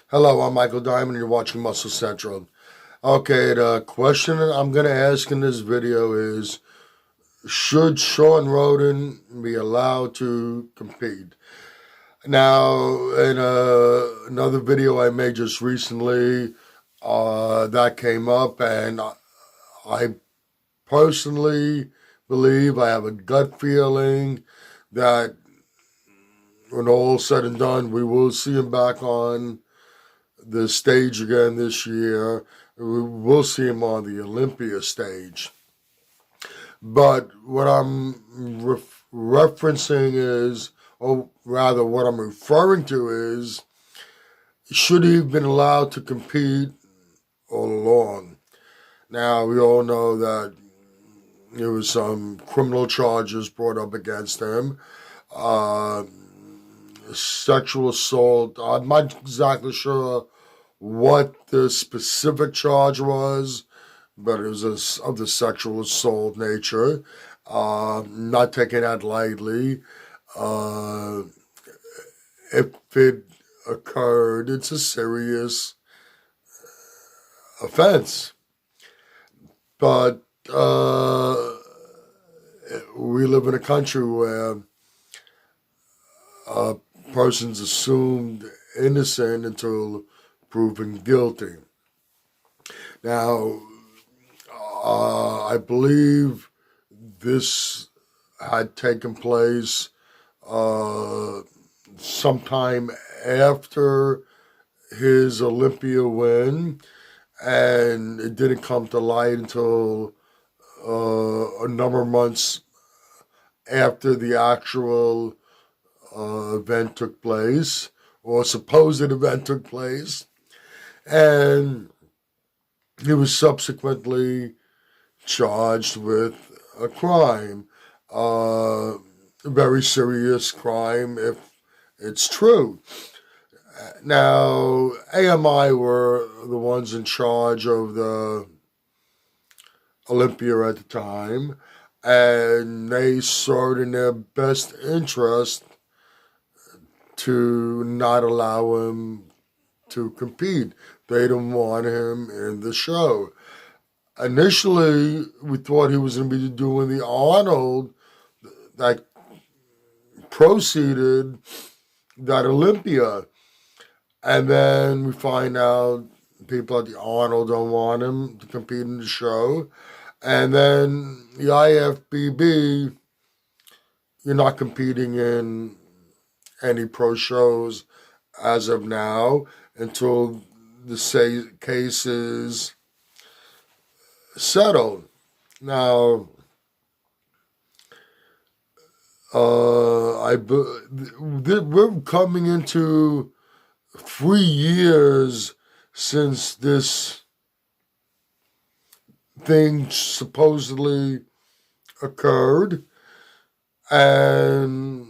Hello, I'm Michael Diamond, and you're watching Muscle Central. Okay, the question I'm going to ask in this video is, should Shawn Rhoden be allowed to compete? Now, in another video I made just recently, that came up, and I personally believe, I have a gut feeling that when all said and done, we will see him back on the stage again this year. We will see him on the Olympia stage. But what I'm referencing is, or rather, what I'm referring to is, should he have been allowed to compete all along? Now, we all know that there was some criminal charges brought up against him. Uh, Sexual assault. I'm not exactly sure what the specific charge was, but it was of the sexual assault nature. Not taking that lightly. Uh, if it occurred, it's a serious offense. But we live in a country where a person's assumed innocent until proven guilty. Now, I believe this had taken place sometime after his Olympia win, and it didn't come to light until a number of months after the actual event took place, or supposed event took place, and he was subsequently charged with a crime, a very serious crime if it's true. Now, AMI were the ones in charge of the Olympia at the time, and they saw it in their best interest to not allow him to compete. They didn't want him in the show. Initially, we thought he was going to be doing the Arnold that proceeded that Olympia. And then we find out people at the Arnold don't want him to compete in the show. And then the IFBB, you're not competing in any pro shows as of now until the case is settled. Now, we're coming into 3 years since this thing supposedly occurred, and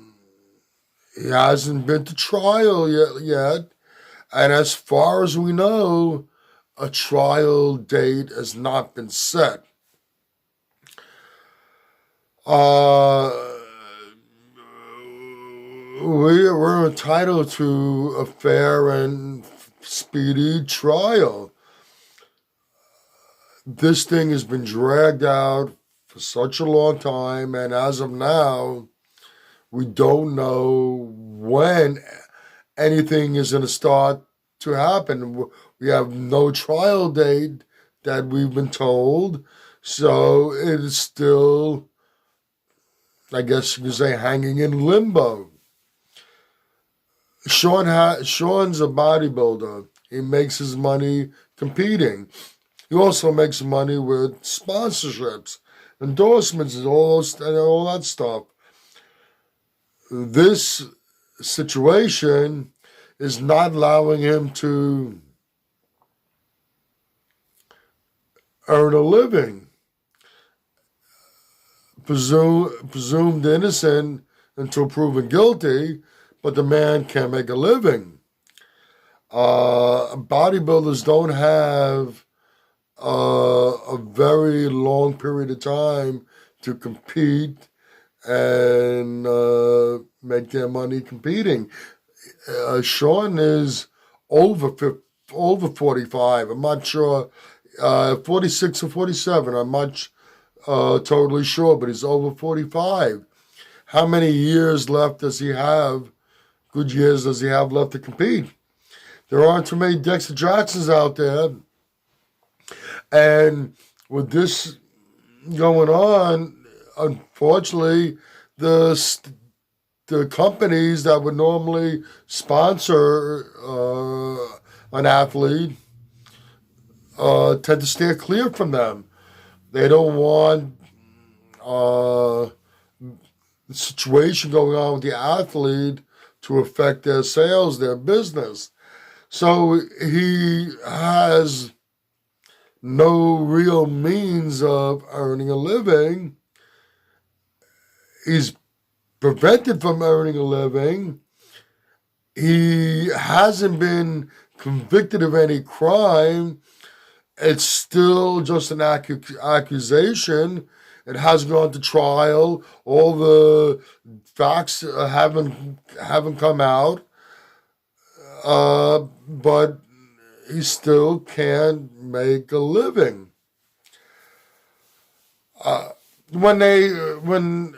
he hasn't been to trial yet. And as far as we know, a trial date has not been set. We're entitled to a fair and speedy trial. This thing has been dragged out for such a long time, and as of now, we don't know when anything is going to start to happen. We have no trial date that we've been told, so it is still, I guess you could say, hanging in limbo. Sean's a bodybuilder. He makes his money competing. He also makes money with sponsorships, endorsements, and all that stuff. This situation is not allowing him to earn a living. Presumed innocent until proven guilty, but the man can't make a living. Bodybuilders don't have a very long period of time to compete and make their money competing. Shawn is over 45. I'm not sure, 46 or 47. I'm not totally sure, but he's over 45. How many years left does he have? Good years does he have left to compete? There aren't too many Dexter Jacksons out there. And with this going on, unfortunately, the companies that would normally sponsor an athlete tend to steer clear from them. They don't want the situation going on with the athlete to affect their sales, their business. So he has no real means of earning a living. He's prevented from earning a living. He hasn't been convicted of any crime. It's still just an accusation. It hasn't gone to trial. All the facts haven't come out. But he still can't make a living. When AMI,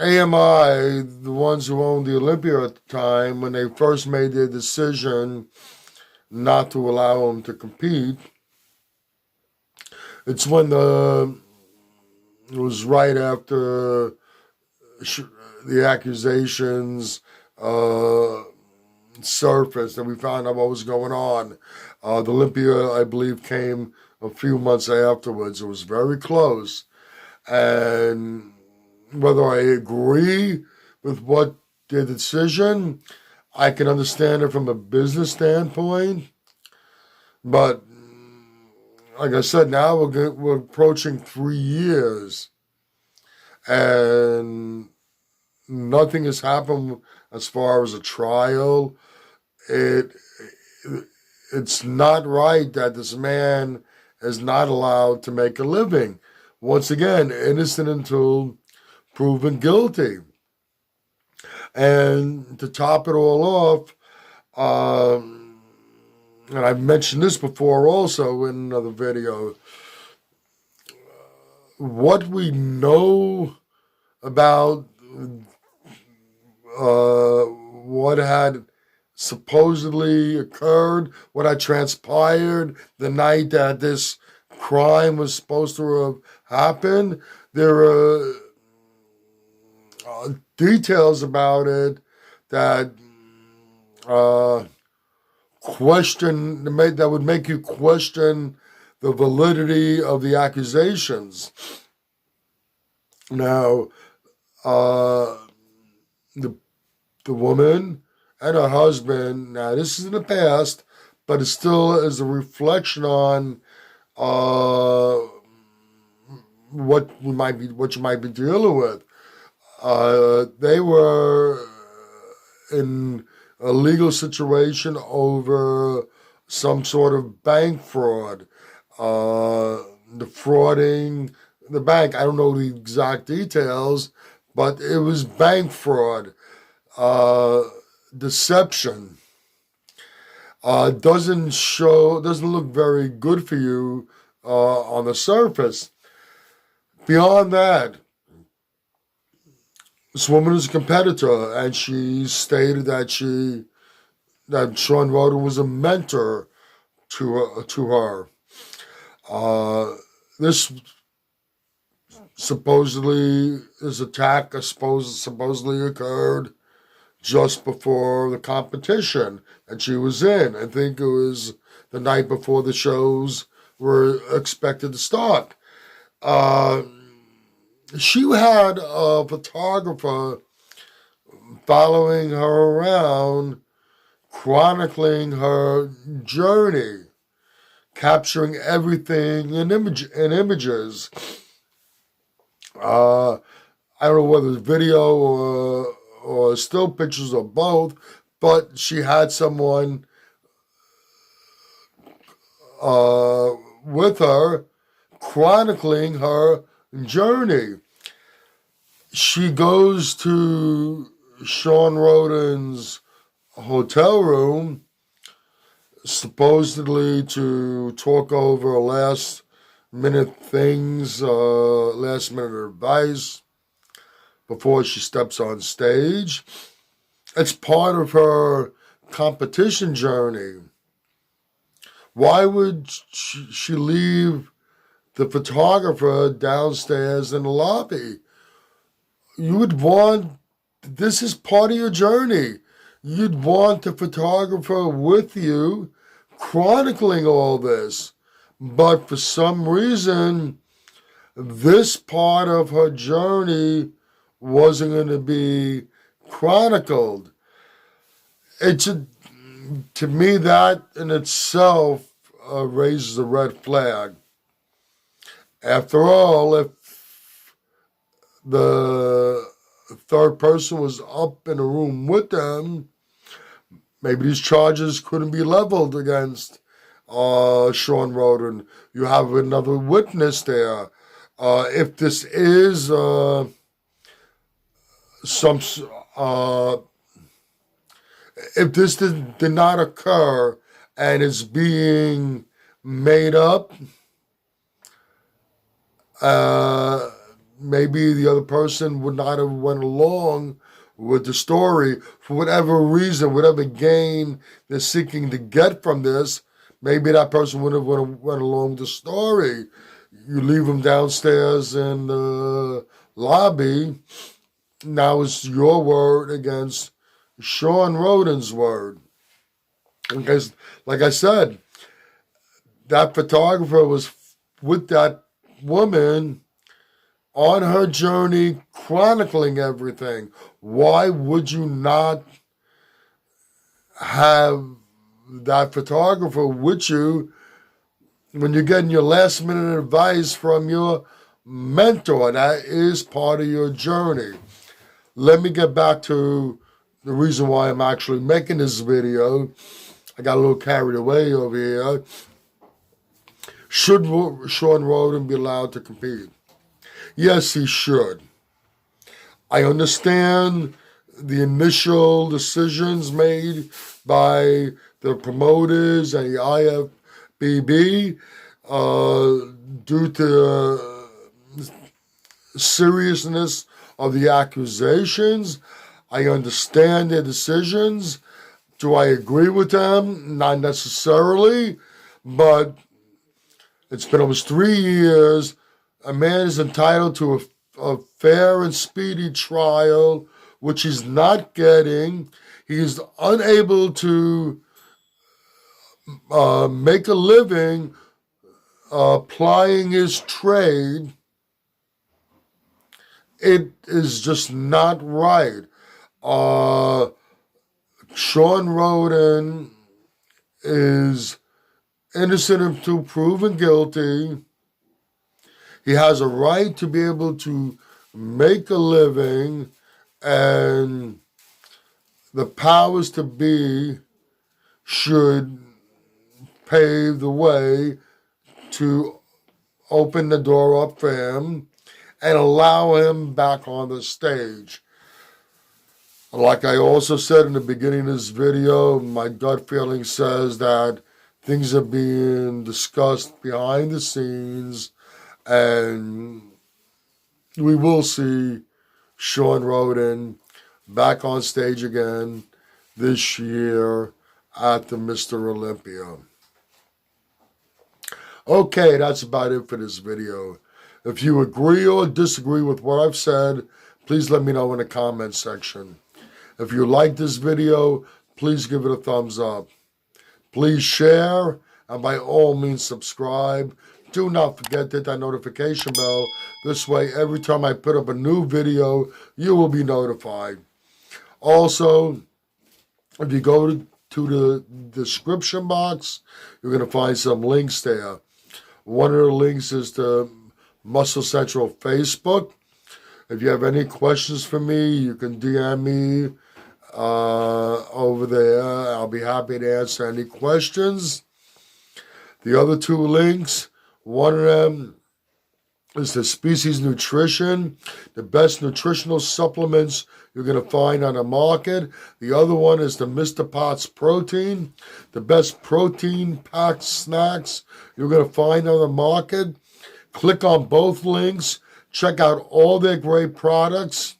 the ones who owned the Olympia at the time, when they first made their decision not to allow him to compete, it's when it was right after the accusations surfaced and we found out what was going on. The Olympia, I believe, came a few months afterwards. It was very close. And whether I agree with what their decision, I can understand it from a business standpoint. But like I said, now we're approaching 3 years. And nothing has happened as far as a trial. It's not right that this man is not allowed to make a living. Once again, innocent until proven guilty. And to top it all off, and I've mentioned this before also in another video, what we know about what had supposedly occurred, what had transpired the night that this crime was supposed to have happened, there are details about it that that would make you question the validity of the accusations. Now, the woman and her husband, now this is in the past, but it still is a reflection on what you might be dealing with. They were in a legal situation over some sort of bank fraud, defrauding the bank. I don't know the exact details, but it was bank fraud, deception. Doesn't look very good for you on the surface. Beyond that, this woman is a competitor, and she stated that Shawn Rhoden was a mentor to her. This attack supposedly occurred just before the competition that she was in. I think it was the night before the shows were expected to start. She had a photographer following her around, chronicling her journey, capturing everything in images. I don't know whether it's video or still pictures or both, but she had someone with her chronicling her journey. She goes to Shawn Rhoden's hotel room, supposedly to talk over last minute things, last minute advice before she steps on stage. It's part of her competition journey. Why would she leave the photographer downstairs in the lobby? You would want, this is part of your journey. You'd want the photographer with you chronicling all this. But for some reason, this part of her journey wasn't going to be chronicled. To me, that in itself raises a red flag. After all, if the third person was up in a room with them, maybe these charges couldn't be leveled against Shawn Rhoden. You have another witness there. If this is if this did not occur and is being made up, maybe the other person would not have went along with the story for whatever reason, whatever gain they're seeking to get from this. Maybe that person would have went along with the story. You leave them downstairs in the lobby. Now it's your word against Shawn Rhoden's word. Because, like I said, that photographer was with that woman on her journey, chronicling everything. Why would you not have that photographer with you when you're getting your last minute advice from your mentor? That is part of your journey. Let me get back to the reason why I'm actually making this video. I got a little carried away over here. Should Shawn Rhoden be allowed to compete? Yes, he should. I understand the initial decisions made by the promoters and the IFBB due to the seriousness of the accusations. I understand their decisions. Do I agree with them? Not necessarily, but it's been almost 3 years. A man is entitled to a fair and speedy trial, which he's not getting. He's unable to make a living applying his trade. It is just not right. Shawn Rhoden is innocent until proven guilty. He has a right to be able to make a living, and the powers to be should pave the way to open the door up for him and allow him back on the stage. Like I also said in the beginning of this video, my gut feeling says that things are being discussed behind the scenes, and we will see Shawn Rhoden back on stage again this year at the Mr. Olympia. Okay, that's about it for this video. If you agree or disagree with what I've said, please let me know in the comment section. If you like this video, please give it a thumbs up. Please share, and by all means subscribe. Do not forget to hit that notification bell. This way, every time I put up a new video, you will be notified. Also, if you go to the description box, you're going to find some links there. One of the links is to Muscle Central Facebook. If you have any questions for me, you can DM me over there. I'll be happy to answer any questions. The other two links, one of them is the Species Nutrition, the best nutritional supplements you're going to find on the market. The other one is the Mr. Potts Protein, the best protein-packed snacks you're going to find on the market. Click on both links. Check out all their great products.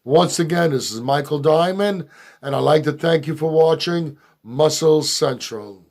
Once again, this is Michael Diamond, and I'd like to thank you for watching Muscle Central.